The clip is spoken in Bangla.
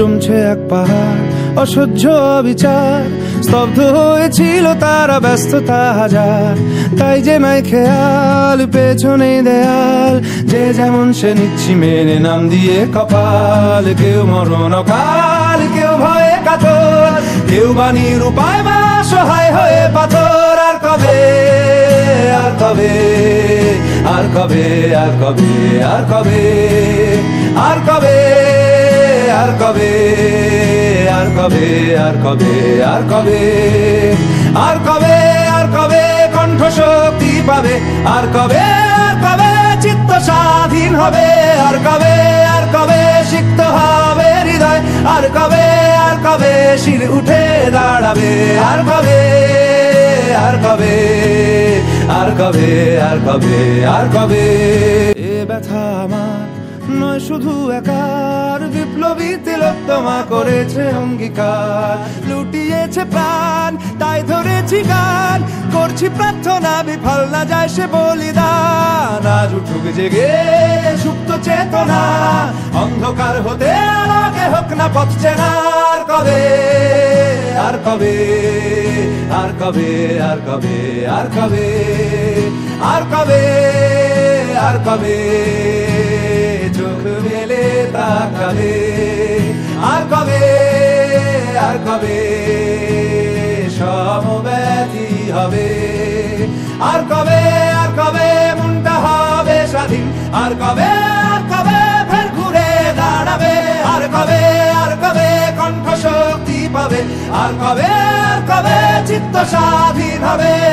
জমছে এক পাহাড় অসহ্য অবিচার, স্তব্ধ হয়েছিল তারা ব্যস্ততা হাজার। তাই যে নাই খেয়াল পেছনে দেয়াল, যে যেমন সে নিচ্ছি মেনে নাম দিয়ে কপাল। কেউ মরণ অকাল, কেউ ভয়ে কাতর, কেউ বাণীর উপায় বা সহায় হয়ে পাথর। আর কবে, আর কবে, আর কবে, আর কবে, আর কবে, আর কবে, আর কবে, আর কবে, আর কবে, আর কবে, আর কবে, আর কবে কণ্ঠ শক্তি পাবে। আর কবে, আর কবে চিত্ত স্বাধীন হবে। আর কবে, আর কবে সিক্ত হবে হৃদয়। আর কবে, আর কবে শির উঠে দাঁড়াবে। আর কবে, আর কবে, আর কবে, আর কবে, আর কবে। এ ব্যথা আমার নয় শুধু একার, বিপ্লবী তিলোত্তমা করেছে অঙ্গীকার। লুটিয়েছে প্রাণ তাই ধরেছি গান, করছি প্রার্থনা বিফল না যায় সে বলিদান। আজ উঠুক জেগে সুপ্ত চেতনা, অন্ধকার হতে আলোকে হোক না পথ চেনা। আর কবে, আর কবে, আর কবে, আর কবে, আর কবে, আর কবে, আর কবে চোখ মেলে তাকাবে। আর কবে, আর কবে সমব্যথী হবে। আর কবে, আর কবে মনটা হবে স্বাধীন। আর কবে, আর কবে ফের ঘুরে দাঁড়াবে। আর কবে, আর কবে কণ্ঠ শক্তি পাবে। আর কবে, আর কবে চিত্ত স্বাধীন হবে।